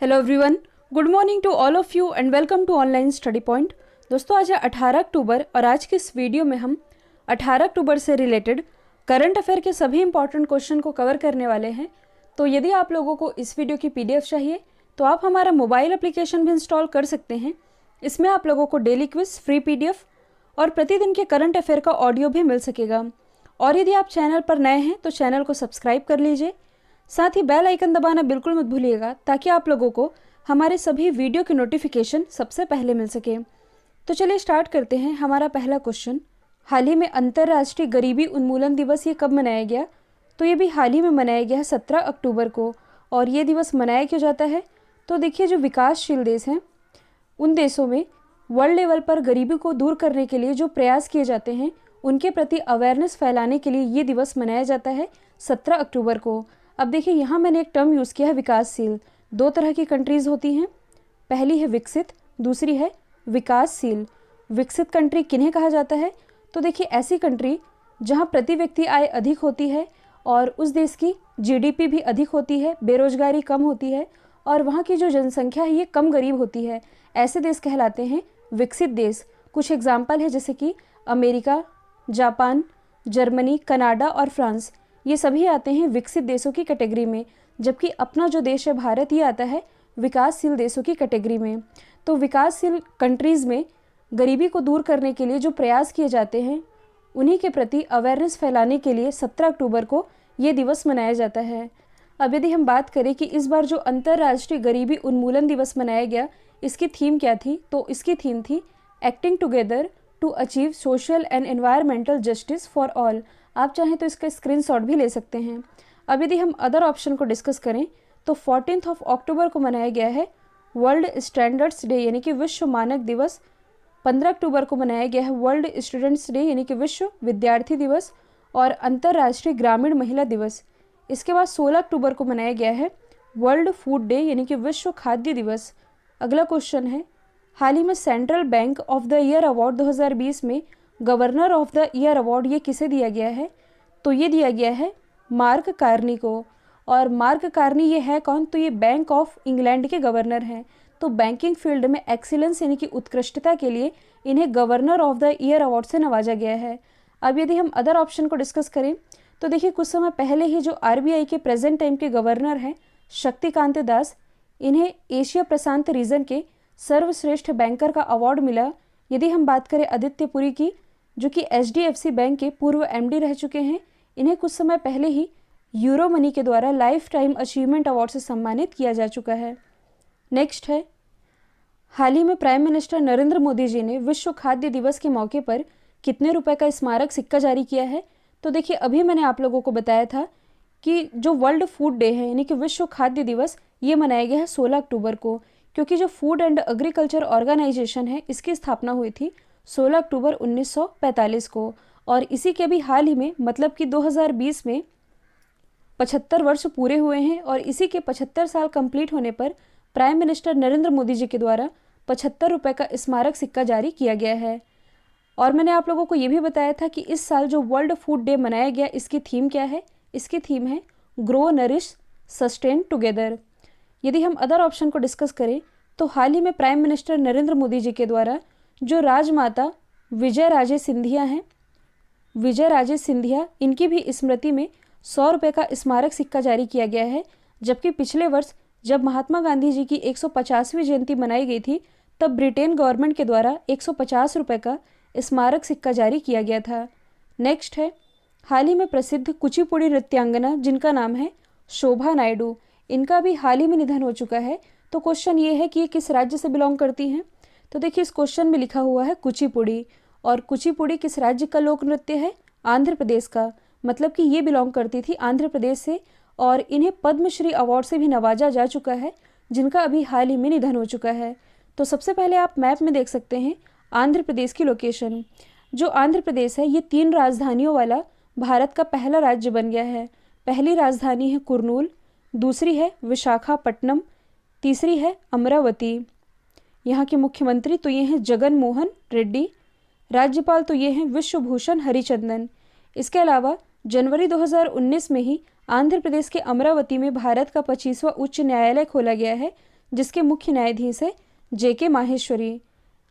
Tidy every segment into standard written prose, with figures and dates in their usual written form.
Hello everyone, good morning to all of you and welcome to online study point. दोस्तों, आज है 18 अक्टूबर और आज के इस वीडियो में हम 18 अक्टूबर से रिलेटेड करंट अफेयर के सभी इंपॉर्टेंट क्वेश्चन को कवर करने वाले हैं। तो यदि आप लोगों को इस वीडियो की पीडीएफ चाहिए तो आप हमारा मोबाइल एप्लीकेशन भी इंस्टॉल कर सकते हैं। इसमें आप लोगों को डेली क्विज, फ्री पीडीएफ और प्रतिदिन के करंट अफेयर का ऑडियो भी मिल सकेगा। और यदि आप चैनल पर नए हैं तो चैनल को सब्सक्राइब कर लीजिए, साथ ही बेल आइकन दबाना बिल्कुल मत भूलिएगा ताकि आप लोगों को हमारे सभी वीडियो की नोटिफिकेशन सबसे पहले मिल सके। तो चलिए स्टार्ट करते हैं। हमारा पहला क्वेश्चन, हाल ही में अंतर्राष्ट्रीय गरीबी उन्मूलन दिवस ये कब मनाया गया? तो ये भी हाल ही में मनाया गया है 17 अक्टूबर को। और ये दिवस मनाया क्यों जाता है? तो देखिए, जो विकासशील देश हैं उन देशों में वर्ल्ड लेवल पर गरीबी को दूर करने के लिए जो प्रयास किए जाते हैं उनके प्रति अवेयरनेस फैलाने के लिए ये दिवस मनाया जाता है 17 अक्टूबर को। अब देखिए, यहाँ मैंने एक टर्म यूज़ किया है विकासशील। दो तरह की कंट्रीज़ होती हैं, पहली है विकसित, दूसरी है विकासशील। विकसित कंट्री किन्हें कहा जाता है? तो देखिए, ऐसी कंट्री जहाँ प्रति व्यक्ति आय अधिक होती है और उस देश की जीडीपी भी अधिक होती है, बेरोजगारी कम होती है और वहाँ की जो जनसंख्या है ये कम गरीब होती है, ऐसे देश कहलाते हैं विकसित देश। कुछ एग्जाम्पल है जैसे कि अमेरिका, जापान, जर्मनी, कनाडा और फ्रांस, ये सभी आते हैं विकसित देशों की कैटेगरी में। जबकि अपना जो देश है भारत, ये आता है विकासशील देशों की कैटेगरी में। तो विकासशील कंट्रीज़ में गरीबी को दूर करने के लिए जो प्रयास किए जाते हैं उन्हीं के प्रति अवेयरनेस फैलाने के लिए 17 अक्टूबर को ये दिवस मनाया जाता है। अब यदि हम बात करें कि इस बार जो अंतर्राष्ट्रीय गरीबी उन्मूलन दिवस मनाया गया, इसकी थीम क्या थी? तो इसकी थीम थी acting together to achieve social and environmental justice for all. आप चाहें तो इसका स्क्रीनशॉट भी ले सकते हैं। अब यदि हम अदर ऑप्शन को डिस्कस करें तो 14 अक्टूबर को मनाया गया है वर्ल्ड स्टैंडर्ड्स डे यानी कि विश्व मानक दिवस। 15 अक्टूबर को मनाया गया है वर्ल्ड स्टूडेंट्स डे यानी कि विश्व विद्यार्थी दिवस और अंतर्राष्ट्रीय ग्रामीण महिला दिवस। इसके बाद 16 अक्टूबर को मनाया गया है वर्ल्ड फूड डे यानी कि विश्व खाद्य दिवस। अगला क्वेश्चन है, हाल ही में central bank of the year award 2020 में governor of the year award ये किसे दिया गया है? तो ये दिया गया है मार्क कार्नी को। और मार्क कार्नी ये है कौन? तो ये बैंक ऑफ इंग्लैंड के गवर्नर हैं। तो बैंकिंग फील्ड में एक्सीलेंस यानी कि उत्कृष्टता के लिए इन्हें governor of the year award से नवाजा गया है। अब यदि हम अदर ऑप्शन को डिस्कस करें तो देखिए, कुछ समय पहले ही जो आरबीआई के प्रेजेंट टाइम के गवर्नर हैं शक्तिकांत दास, इन्हें एशिया प्रशांत रीजन के सर्वश्रेष्ठ बैंकर का अवार्ड मिला। यदि हम बात करें आदित्य पुरी की, जो कि एचडीएफसी बैंक के पूर्व एमडी रह चुके हैं, इन्हें कुछ समय पहले ही यूरो मनी के द्वारा लाइफ टाइम अचीवमेंट अवार्ड से सम्मानित किया जा चुका है। नेक्स्ट है, हाल ही में प्राइम मिनिस्टर नरेंद्र मोदी जी ने विश्व खाद्य दिवस के मौके पर कितने रुपए का स्मारक सिक्का जारी किया है? तो देखिए, अभी मैंने आप लोगों को बताया था कि जो वर्ल्ड फूड डे है यानी कि विश्व खाद्य दिवस, ये मनाया गया है 16 अक्टूबर को, क्योंकि जो फूड एंड एग्रीकल्चर ऑर्गेनाइजेशन है इसकी स्थापना हुई थी 16 अक्टूबर 1945 को। और इसी के भी हाल ही में मतलब कि 2020 में 75 वर्ष पूरे हुए हैं और इसी के 75 साल कंप्लीट होने पर प्राइम मिनिस्टर नरेंद्र मोदी जी के द्वारा 75 रुपये का स्मारक सिक्का जारी किया गया है। और मैंने आप लोगों को ये भी बताया था कि इस साल जो वर्ल्ड फूड डे मनाया गया, इसकी थीम क्या है? इसकी थीम है ग्रो, नरिश, सस्टेन टुगेदर। यदि हम अदर ऑप्शन को डिस्कस करें तो हाल ही में प्राइम मिनिस्टर नरेंद्र मोदी जी के द्वारा जो राजमाता विजय राजे सिंधिया हैं, विजय राजे सिंधिया, इनकी भी स्मृति में 100 रुपये का स्मारक सिक्का जारी किया गया है। जबकि पिछले वर्ष जब महात्मा गांधी जी की 150वीं जयंती मनाई गई थी तब ब्रिटेन गवर्नमेंट के द्वारा 150 रुपये का स्मारक सिक्का जारी किया गया था। नेक्स्ट है, हाल ही में प्रसिद्ध कुचिपुड़ी नृत्यांगना जिनका नाम है शोभा नायडू, इनका भी हाल ही में निधन हो चुका है। तो क्वेश्चन ये है कि ये किस राज्य से बिलोंग करती हैं? तो देखिए, इस क्वेश्चन में लिखा हुआ है कुचिपुड़ी, और कुचिपुड़ी किस राज्य का लोक नृत्य है? आंध्र प्रदेश का। मतलब कि ये बिलोंग करती थी आंध्र प्रदेश से और इन्हें पद्मश्री अवार्ड से भी नवाजा जा चुका है, जिनका अभी हाल ही में निधन हो चुका है। तो सबसे पहले आप मैप में देख सकते हैं आंध्र प्रदेश की लोकेशन। जो आंध्र प्रदेश है ये 3 राजधानियों वाला भारत का पहला राज्य बन गया है। पहली राजधानी है कुर्नूल, दूसरी है विशाखापट्टनम, तीसरी है अमरावती। यहाँ के मुख्यमंत्री तो ये हैं जगन मोहन रेड्डी, राज्यपाल तो ये हैं विश्वभूषण हरिचंदन। इसके अलावा जनवरी 2019 में ही आंध्र प्रदेश के अमरावती में भारत का 25वां उच्च न्यायालय खोला गया है, जिसके मुख्य न्यायाधीश है JK माहेश्वरी।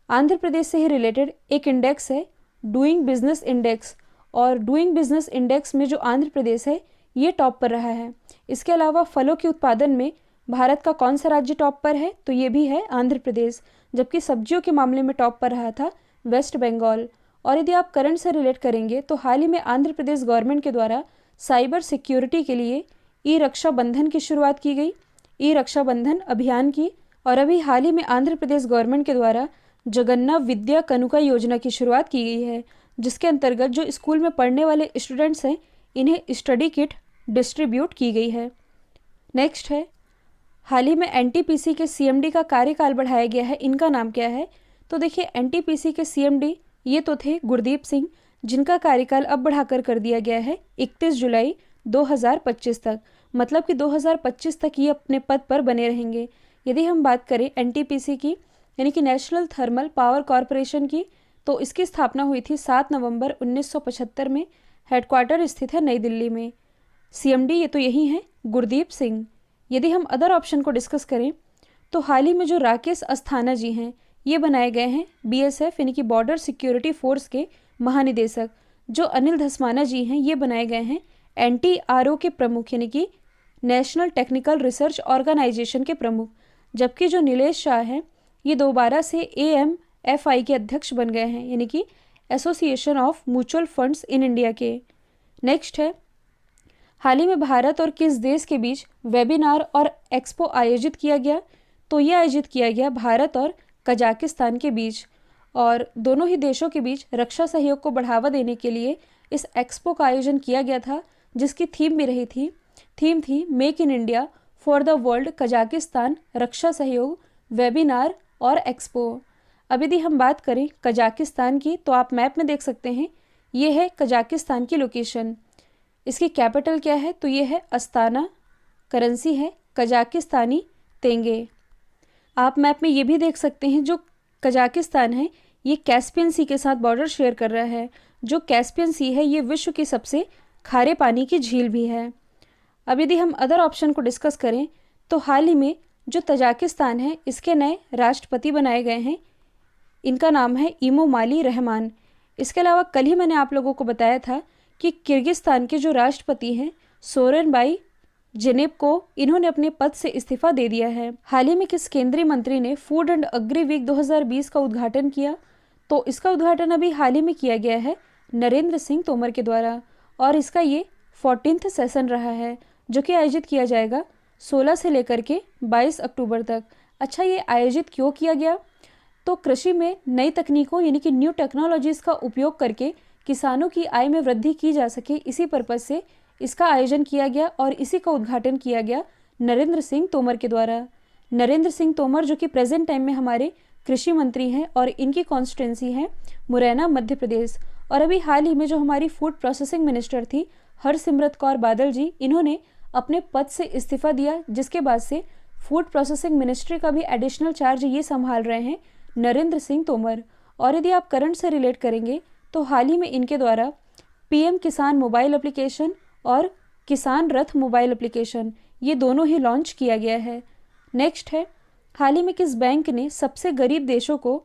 आंध्र प्रदेश से ही रिलेटेड एक इंडेक्स है डूइंग बिजनेस इंडेक्स, और डूइंग बिजनेस इंडेक्स में जो आंध्र प्रदेश है ये टॉप पर रहा है। इसके अलावा फलों के उत्पादन में भारत का कौन सा राज्य टॉप पर है, तो ये भी है आंध्र प्रदेश। जबकि सब्जियों के मामले में टॉप पर रहा था वेस्ट बंगाल। और यदि आप करंट से रिलेट करेंगे तो हाल ही में आंध्र प्रदेश गवर्नमेंट के द्वारा साइबर सिक्योरिटी के लिए ई रक्षा बंधन की शुरुआत की गई, ई रक्षा बंधन अभियान की। और अभी हाल ही में आंध्र प्रदेश गवर्नमेंट के द्वारा जगन्ना विद्या कनुका योजना की शुरुआत की गई है, जिसके अंतर्गत जो स्कूल में पढ़ने वाले स्टूडेंट्स हैं इन्हें स्टडी किट डिस्ट्रीब्यूट की गई है। नेक्स्ट है, हाल ही में NTPC के CMD का कार्यकाल बढ़ाया गया है, इनका नाम क्या है? तो देखिए NTPC के CMD ये तो थे गुरदीप सिंह, जिनका कार्यकाल अब बढ़ाकर कर दिया गया है 31 जुलाई 2025 तक, मतलब कि 2025 तक ये अपने पद पर बने रहेंगे। यदि हम बात करें NTPC की यानी कि नेशनल थर्मल पावर कॉरपोरेशन की, तो इसकी स्थापना हुई थी 7 नवंबर 1975 में, हेडक्वार्टर स्थित है नई दिल्ली में। CMD ये तो यही हैं गुरदीप सिंह। यदि हम अदर ऑप्शन को डिस्कस करें तो हाल ही में जो राकेश अस्थाना जी हैं ये बनाए गए हैं BSF यानी कि बॉर्डर सिक्योरिटी फोर्स के महानिदेशक। जो अनिल धस्माना जी हैं ये बनाए गए हैं NTRO के प्रमुख यानी कि नेशनल टेक्निकल रिसर्च ऑर्गेनाइजेशन के प्रमुख। जबकि जो नीलेश शाह हैं ये दोबारा से AMFI के अध्यक्ष बन गए हैं यानी कि association of mutual funds in India के। नेक्स्ट है, हाल ही में भारत और किस देश के बीच वेबिनार और एक्सपो आयोजित किया गया? तो ये आयोजित किया गया भारत और कजाकिस्तान के बीच, और दोनों ही देशों के बीच रक्षा सहयोग को बढ़ावा देने के लिए इस एक्सपो का आयोजन किया गया था, जिसकी थीम भी रही थी, थीम थी make in India for the world Kazakhstan रक्षा सहयोग वेबिनार और एक्सपो। अब यदि हम बात करें कजाकिस्तान की तो आप मैप में देख सकते हैं ये है कजाकिस्तान की लोकेशन। इसकी कैपिटल क्या है? तो ये है अस्ताना, करेंसी है कजाकिस्तानी तेंगे। आप मैप में ये भी देख सकते हैं जो कजाकिस्तान है ये कैस्पियन सी के साथ बॉर्डर शेयर कर रहा है। जो कैस्पियन सी है ये विश्व की सबसे खारे पानी की झील भी है। अब यदि हम अदर ऑप्शन को डिस्कस करें तो हाल ही में जो तजाकिस्तान है इसके नए राष्ट्रपति बनाए गए हैं, इनका नाम है इमोमाली रहमान। इसके अलावा कल ही मैंने आप लोगों को बताया था कि किर्गिस्तान के जो राष्ट्रपति हैं सोरेनबाई जेनेबको, इन्होंने अपने पद से इस्तीफा दे दिया है। हाल ही में किस केंद्रीय मंत्री ने फूड एंड एग्री वीक 2020 का उद्घाटन किया? तो इसका उद्घाटन अभी हाल ही में किया गया है नरेंद्र सिंह तोमर के द्वारा, और इसका ये 14th सेशन रहा है जो कि आयोजित किया जाएगा 16 से लेकर के 22 अक्टूबर तक। अच्छा, ये आयोजित क्यों किया गया? तो कृषि में नई तकनीकों यानी कि न्यू टेक्नोलॉजीज़ का उपयोग करके किसानों की आय में वृद्धि की जा सके, इसी पर्पज़ से इसका आयोजन किया गया और इसी का उद्घाटन किया गया नरेंद्र सिंह तोमर के द्वारा। नरेंद्र सिंह तोमर जो कि प्रेजेंट टाइम में हमारे कृषि मंत्री हैं और इनकी कॉन्स्टिट्यूंसी है मुरैना मध्य प्रदेश। और अभी हाल ही में जो हमारी फूड प्रोसेसिंग मिनिस्टर थी हरसिमरत कौर बादल जी, इन्होंने अपने पद से इस्तीफा दिया, जिसके बाद से फूड प्रोसेसिंग मिनिस्ट्री का भी एडिशनल चार्ज ये संभाल रहे हैं नरेंद्र सिंह तोमर। और यदि आप करंट से रिलेट करेंगे तो हाल ही में इनके द्वारा PM किसान मोबाइल एप्लीकेशन और किसान रथ मोबाइल एप्लीकेशन ये दोनों ही लॉन्च किया गया है। नेक्स्ट है, हाल ही में किस बैंक ने सबसे गरीब देशों को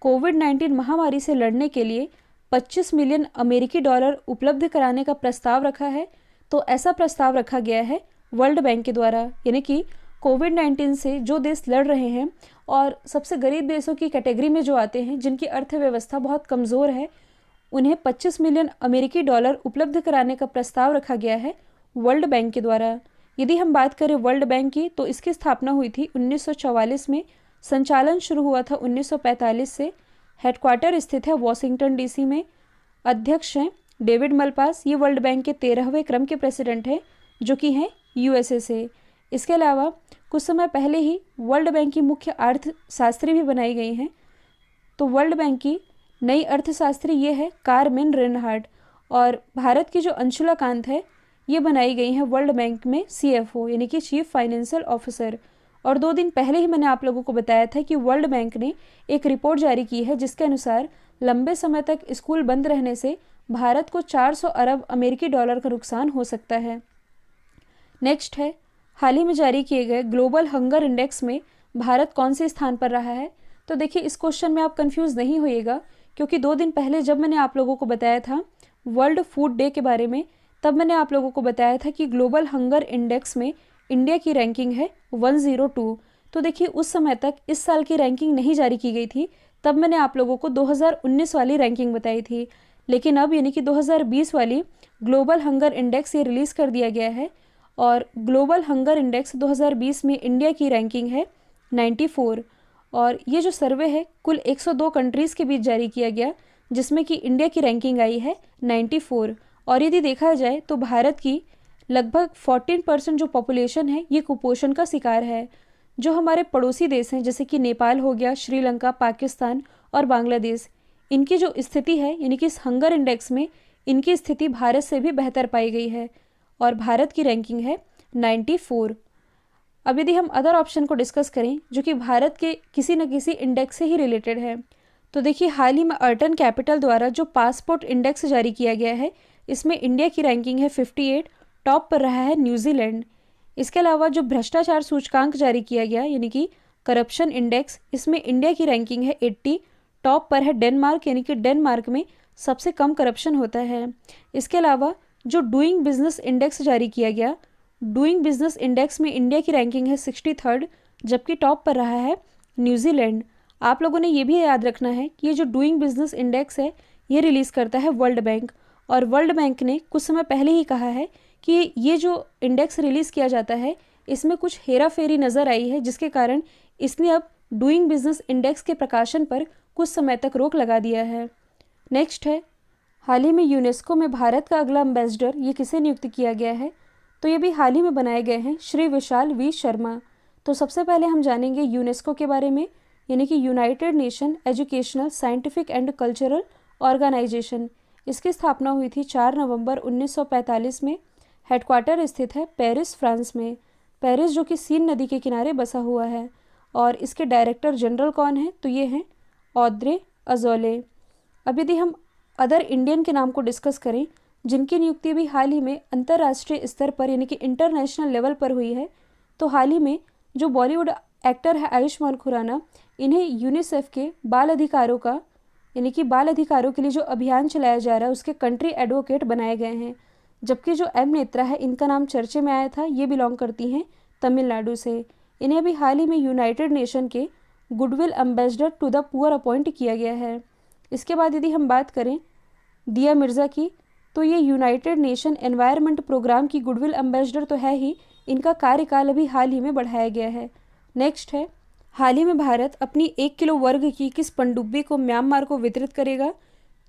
कोविड-19 महामारी से लड़ने के लिए 25 मिलियन अमेरिकी डॉलर उपलब्ध कराने का प्रस्ताव रखा है? तो ऐसा प्रस्ताव रखा गया है वर्ल्ड बैंक के द्वारा, यानी कि कोविड-19 से जो देश लड़ रहे हैं और सबसे गरीब देशों की कैटेगरी में जो आते हैं, जिनकी अर्थव्यवस्था बहुत कमज़ोर है, उन्हें 25 मिलियन अमेरिकी डॉलर उपलब्ध कराने का प्रस्ताव रखा गया है वर्ल्ड बैंक के द्वारा। यदि हम बात करें वर्ल्ड बैंक की तो इसकी स्थापना हुई थी 1944 में, संचालन शुरू हुआ था 1945 से, हेडक्वार्टर स्थित है वॉशिंगटन DC में। अध्यक्ष हैं डेविड मलपास, ये वर्ल्ड बैंक के 13वें क्रम के प्रेसिडेंट हैं जो कि हैं USA से। इसके अलावा कुछ समय पहले ही वर्ल्ड बैंक की मुख्य अर्थशास्त्री भी बनाई गई हैं। तो वर्ल्ड बैंक की नई अर्थशास्त्री ये है कारमेन रेनहार्ट, और भारत की जो अंशुला कांत है ये बनाई गई हैं वर्ल्ड बैंक में CFO यानी कि चीफ फाइनेंशियल ऑफिसर। और 2 दिन पहले ही मैंने आप लोगों को बताया था कि वर्ल्ड बैंक ने एक रिपोर्ट जारी की है जिसके अनुसार लंबे समय तक स्कूल बंद रहने से भारत को 400 अरब अमेरिकी डॉलर का नुकसान हो सकता है। नेक्स्ट है, हाल ही में जारी किए गए ग्लोबल हंगर इंडेक्स में भारत कौन से स्थान पर रहा है? तो देखिए इस क्वेश्चन में आप कंफ्यूज नहीं होइएगा, क्योंकि 2 दिन पहले जब मैंने आप लोगों को बताया था वर्ल्ड फूड डे के बारे में, तब मैंने आप लोगों को बताया था कि ग्लोबल हंगर इंडेक्स में इंडिया की रैंकिंग है 102। तो देखिए उस समय तक इस साल की रैंकिंग नहीं जारी की गई थी, तब मैंने आप लोगों को 2019 वाली रैंकिंग बताई थी। लेकिन अब यानी कि 2020 वाली ग्लोबल हंगर इंडेक्स ये रिलीज़ कर दिया गया है, और ग्लोबल हंगर इंडेक्स 2020 में इंडिया की रैंकिंग है 94। और ये जो सर्वे है कुल 102 कंट्रीज़ के बीच जारी किया गया, जिसमें कि इंडिया की रैंकिंग आई है 94। और यदि देखा जाए तो भारत की लगभग 14% जो पॉपुलेशन है ये कुपोषण का शिकार है। जो हमारे पड़ोसी देश हैं जैसे कि नेपाल हो गया, श्रीलंका, पाकिस्तान और बांग्लादेश, इनकी जो स्थिति है यानी कि इस हंगर इंडेक्स में इनकी स्थिति भारत से भी बेहतर पाई गई है, और भारत की रैंकिंग है 94। अब यदि हम अदर ऑप्शन को डिस्कस करें जो कि भारत के किसी न किसी इंडेक्स से ही रिलेटेड है, तो देखिए हाल ही में अर्टन कैपिटल द्वारा जो पासपोर्ट इंडेक्स जारी किया गया है, इसमें इंडिया की रैंकिंग है 58, टॉप पर रहा है न्यूजीलैंड। इसके अलावा जो भ्रष्टाचार सूचकांक जारी किया गया यानी कि करप्शन इंडेक्स, इसमें इंडिया की रैंकिंग है 80, टॉप पर है डेनमार्क, यानी कि डेनमार्क में सबसे कम करप्शन होता है। इसके अलावा जो डूइंग बिजनेस इंडेक्स जारी किया गया, डूइंग बिजनेस इंडेक्स में इंडिया की रैंकिंग है 63, जबकि टॉप पर रहा है न्यूजीलैंड। आप लोगों ने ये भी याद रखना है कि ये जो डूइंग बिजनेस इंडेक्स है ये रिलीज़ करता है वर्ल्ड बैंक, और वर्ल्ड बैंक ने कुछ समय पहले ही कहा है कि ये जो इंडेक्स रिलीज़ किया जाता है इसमें कुछ हेरा फेरी नज़र आई है, जिसके कारण इसने अब डूइंग बिजनेस इंडेक्स के प्रकाशन पर कुछ समय तक रोक लगा दिया है। नेक्स्ट है, हाल ही में यूनेस्को में भारत का अगला एम्बेसडर ये किसे नियुक्त किया गया है? तो ये भी हाल ही में बनाए गए हैं श्री विशाल वी शर्मा। तो सबसे पहले हम जानेंगे यूनेस्को के बारे में, यानी कि United Nation Educational, Scientific and Cultural Organization. इसकी स्थापना हुई थी 4 नवंबर 1945 में। हेडक्वार्टर स्थित है पेरिस, फ्रांस में। पेरिस जो कि सीन नदी के किनारे बसा हुआ है। और इसके डायरेक्टर जनरल कौन है? तो ये हैं ऑद्रे अजौले। अब यदि हम अदर इंडियन के नाम को डिस्कस करें जिनकी नियुक्ति भी हाल ही में अंतर्राष्ट्रीय स्तर पर यानी कि इंटरनेशनल लेवल पर हुई है, तो हाल ही में जो बॉलीवुड एक्टर है आयुष्मान खुराना, इन्हें यूनिसेफ के बाल अधिकारों का यानी कि बाल अधिकारों के लिए जो अभियान चलाया जा रहा है उसके कंट्री एडवोकेट बनाए गए हैं। जबकि जो एम नेत्रा है, इनका नाम चर्चे में आया था, ये बिलोंग करती हैं तमिलनाडु से। इन्हें अभी हाल ही में यूनाइटेड नेशन के goodwill ambassador to the poor appoint किया गया है। इसके बाद यदि हम बात करें दिया मिर्ज़ा की, तो ये यूनाइटेड नेशन एनवायरनमेंट प्रोग्राम की गुडविल एम्बेसडर तो है ही, इनका कार्यकाल अभी हाल ही में बढ़ाया गया है। नेक्स्ट है, हाल ही में भारत अपनी 1 किलो वर्ग की किस पनडुब्बी को म्यांमार को वितरित करेगा?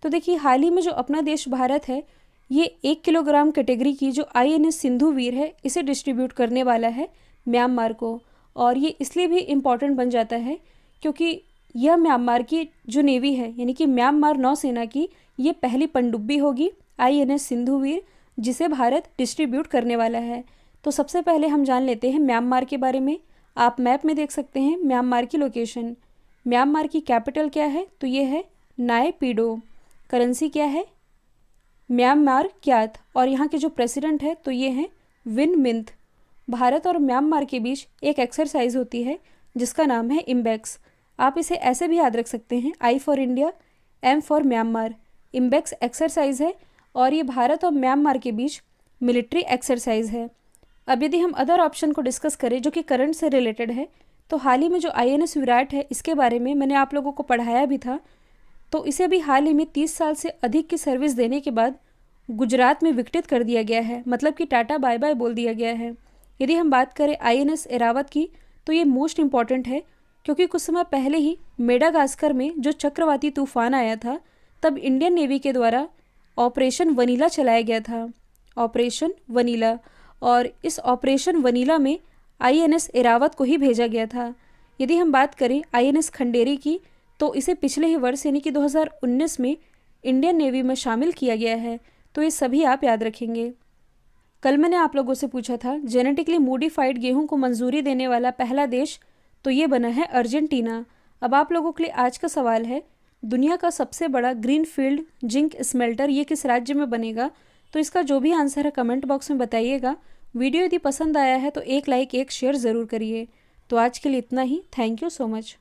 तो देखिए हाल ही में जो अपना देश भारत है ये 1 किलोग्राम कैटेगरी की जो INS सिंधु वीर है इसे डिस्ट्रीब्यूट करने वाला है म्यांमार को। और ये इसलिए भी इम्पॉर्टेंट बन जाता है क्योंकि यह म्यांमार की जो नेवी है यानी कि म्यांमार नौसेना की ये पहली पनडुब्बी होगी INS सिंधु वीर, जिसे भारत डिस्ट्रीब्यूट करने वाला है। तो सबसे पहले हम जान लेते हैं म्यांमार के बारे में। आप मैप में देख सकते हैं म्यांमार की लोकेशन। म्यांमार की कैपिटल क्या है? तो ये है नायपीडो। करेंसी क्या है? म्यांमार क्यात। और यहाँ के जो प्रेसिडेंट है तो ये हैं विन मिंथ। भारत और म्यांमार के बीच एक एक्सरसाइज होती है जिसका नाम है इम्बेक्स। आप इसे ऐसे भी याद रख सकते हैं, I for India, M for Myanmar. IMBEX exercise है और ये भारत और म्यांमार के बीच मिलिट्री एक्सरसाइज है। अब यदि हम अदर ऑप्शन को डिस्कस करें जो कि करंट से रिलेटेड है, तो हाल ही में जो INS विराट है इसके बारे में मैंने आप लोगों को पढ़ाया भी था। तो इसे भी हाल ही में 30 साल से अधिक की सर्विस देने के बाद गुजरात में विकटित कर दिया गया है, मतलब कि टाटा बाय बाय बोल दिया गया है। यदि हम बात करें INS एरावत की, तो ये मोस्ट इम्पॉर्टेंट है क्योंकि कुछ समय पहले ही मेडागास्कर में जो चक्रवाती तूफान आया था तब इंडियन नेवी के द्वारा ऑपरेशन वनीला चलाया गया था, ऑपरेशन वनीला। और इस ऑपरेशन वनीला में INS एरावत को ही भेजा गया था। यदि हम बात करें INS खंडेरी की, तो इसे पिछले ही वर्ष यानी कि 2019 में इंडियन नेवी में शामिल किया गया है। तो ये सभी आप याद रखेंगे। कल मैंने आप लोगों से पूछा था जेनेटिकली मॉडिफाइड गेहूं को मंजूरी देने वाला पहला देश, तो ये बना है अर्जेंटीना। अब आप लोगों के लिए आज का सवाल है, दुनिया का सबसे बड़ा ग्रीनफील्ड जिंक स्मेल्टर ये किस राज्य में बनेगा? तो इसका जो भी आंसर है कमेंट बॉक्स में बताइएगा। वीडियो यदि पसंद आया है तो एक लाइक एक शेयर ज़रूर करिए। तो आज के लिए इतना ही। Thank you so much.